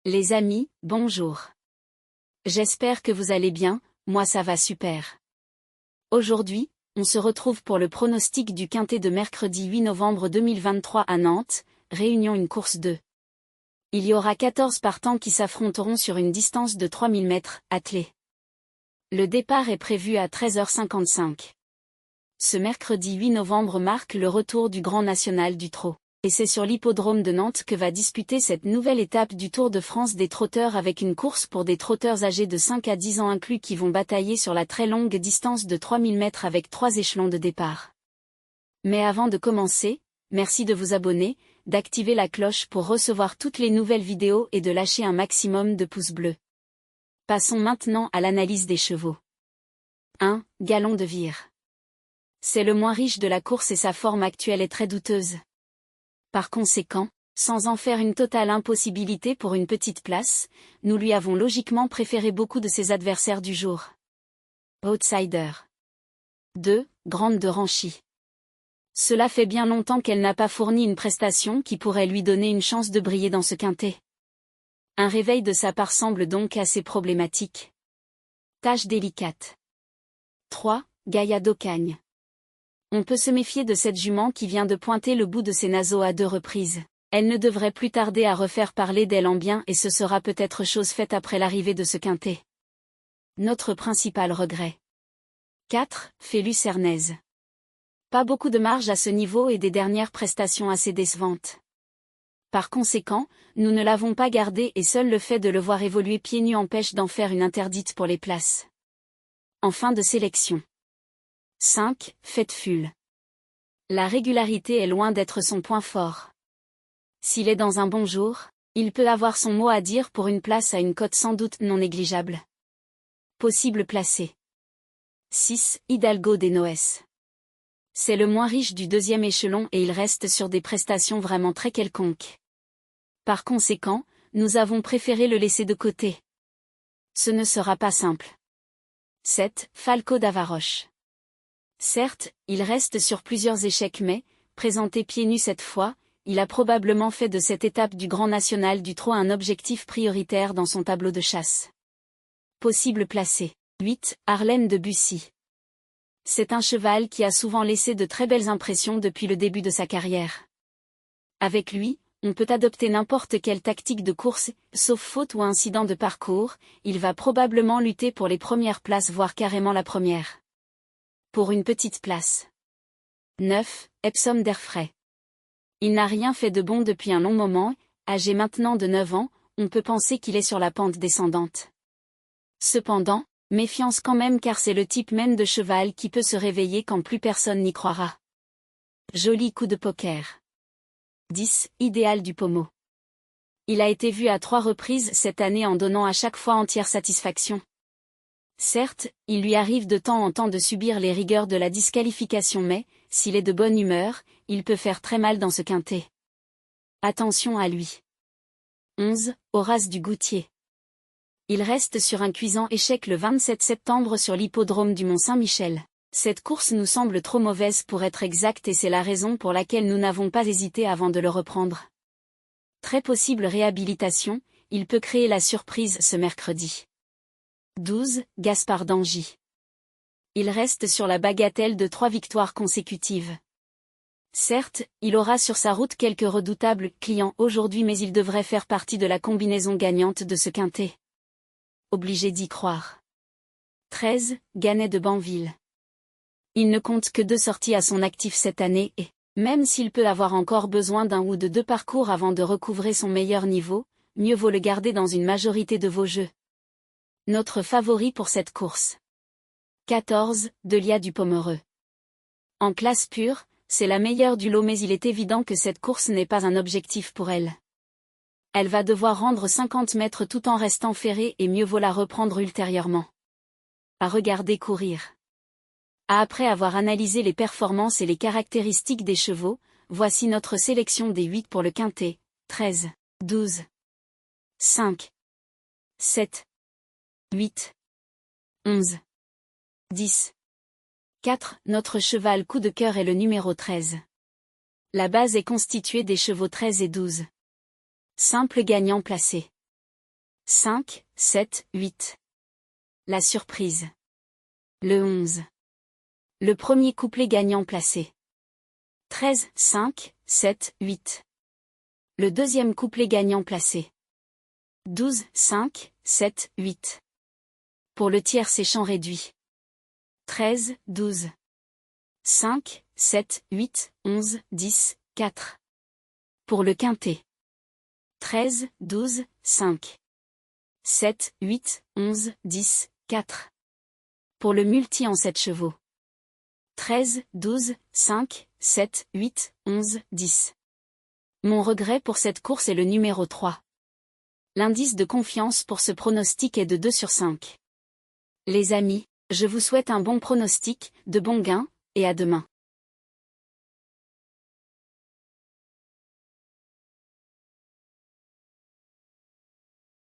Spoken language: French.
Les amis, bonjour. J'espère que vous allez bien, moi ça va super. Aujourd'hui, on se retrouve pour le pronostic du quintet de mercredi 8 novembre 2023 à Nantes, réunion une course 2. Il y aura 14 partants qui s'affronteront sur une distance de 3000 mètres, attelés. Le départ est prévu à 13h55. Ce mercredi 8 novembre marque le retour du Grand National du Trot. Et c'est sur l'hippodrome de Nantes que va disputer cette nouvelle étape du Tour de France des trotteurs avec une course pour des trotteurs âgés de 5 à 10 ans inclus qui vont batailler sur la très longue distance de 3000 mètres avec 3 échelons de départ. Mais avant de commencer, merci de vous abonner, d'activer la cloche pour recevoir toutes les nouvelles vidéos et de lâcher un maximum de pouces bleus. Passons maintenant à l'analyse des chevaux. 1. Galon de Vire. C'est le moins riche de la course et sa forme actuelle est très douteuse. Par conséquent, sans en faire une totale impossibilité pour une petite place, nous lui avons logiquement préféré beaucoup de ses adversaires du jour. Outsider. 2. Grande de Ranchy. Cela fait bien longtemps qu'elle n'a pas fourni une prestation qui pourrait lui donner une chance de briller dans ce quintet. Un réveil de sa part semble donc assez problématique. Tâche délicate. 3. Gaïa d'Ocagne. On peut se méfier de cette jument qui vient de pointer le bout de ses naseaux à 2 reprises. Elle ne devrait plus tarder à refaire parler d'elle en bien et ce sera peut-être chose faite après l'arrivée de ce quintet. Notre principal regret. 4. Phélus Hernaise. Pas beaucoup de marge à ce niveau et des dernières prestations assez décevantes. Par conséquent, nous ne l'avons pas gardé et seul le fait de le voir évoluer pieds nus empêche d'en faire une interdite pour les places. En fin de sélection. 5. Faithful. La régularité est loin d'être son point fort. S'il est dans un bon jour, il peut avoir son mot à dire pour une place à une cote sans doute non négligeable. Possible placé. 6. Hidalgo des Noes. C'est le moins riche du deuxième échelon et il reste sur des prestations vraiment très quelconques. Par conséquent, nous avons préféré le laisser de côté. Ce ne sera pas simple. 7. Falco d'Avaroche. Certes, il reste sur plusieurs échecs mais, présenté pieds nus cette fois, il a probablement fait de cette étape du Grand National du Trot un objectif prioritaire dans son tableau de chasse. Possible placé. 8. Arlène de Bussy. C'est un cheval qui a souvent laissé de très belles impressions depuis le début de sa carrière. Avec lui, on peut adopter n'importe quelle tactique de course, sauf faute ou incident de parcours, il va probablement lutter pour les premières places voire carrément la première. Pour une petite place. 9. Epsom d'Airfray. Il n'a rien fait de bon depuis un long moment, âgé maintenant de 9 ans, on peut penser qu'il est sur la pente descendante. Cependant, méfiance quand même car c'est le type même de cheval qui peut se réveiller quand plus personne n'y croira. Joli coup de poker. 10. Idéal du Pommeau. Il a été vu à 3 reprises cette année en donnant à chaque fois entière satisfaction. Certes, il lui arrive de temps en temps de subir les rigueurs de la disqualification mais, s'il est de bonne humeur, il peut faire très mal dans ce quintet. Attention à lui. 11. Horace du Goutier. Il reste sur un cuisant échec le 27 septembre sur l'hippodrome du Mont-Saint-Michel. Cette course nous semble trop mauvaise pour être exacte et c'est la raison pour laquelle nous n'avons pas hésité avant de le reprendre. Très possible réhabilitation, il peut créer la surprise ce mercredi. 12. Gaspard d'Angy. Il reste sur la bagatelle de 3 victoires consécutives. Certes, il aura sur sa route quelques redoutables clients aujourd'hui mais il devrait faire partie de la combinaison gagnante de ce quintet. Obligé d'y croire. 13. Gannet de Banville. Il ne compte que 2 sorties à son actif cette année et, même s'il peut avoir encore besoin d'un ou de 2 parcours avant de recouvrer son meilleur niveau, mieux vaut le garder dans une majorité de vos jeux. Notre favori pour cette course. 14. Delia du Pomereux. En classe pure, c'est la meilleure du lot mais il est évident que cette course n'est pas un objectif pour elle. Elle va devoir rendre 50 mètres tout en restant ferrée et mieux vaut la reprendre ultérieurement. À regarder courir. Après avoir analysé les performances et les caractéristiques des chevaux, voici notre sélection des 8 pour le quintet. 13, 12, 5, 7, 8, 11, 10, 4. Notre cheval coup de cœur est le numéro 13. La base est constituée des chevaux 13 et 12. Simple gagnant placé. 5, 7, 8. La surprise. Le 11. Le premier couplet gagnant placé. 13, 5, 7, 8. Le deuxième couplet gagnant placé. 12, 5, 7, 8. Pour le tiercé chant réduit. 13, 12. 5, 7, 8, 11, 10, 4. Pour le quintet. 13, 12, 5. 7, 8, 11, 10, 4. Pour le multi en 7 chevaux. 13, 12, 5, 7, 8, 11, 10. Mon regret pour cette course est le numéro 3. L'indice de confiance pour ce pronostic est de 2 sur 5. Les amis, je vous souhaite un bon pronostic, de bons gains, et à demain.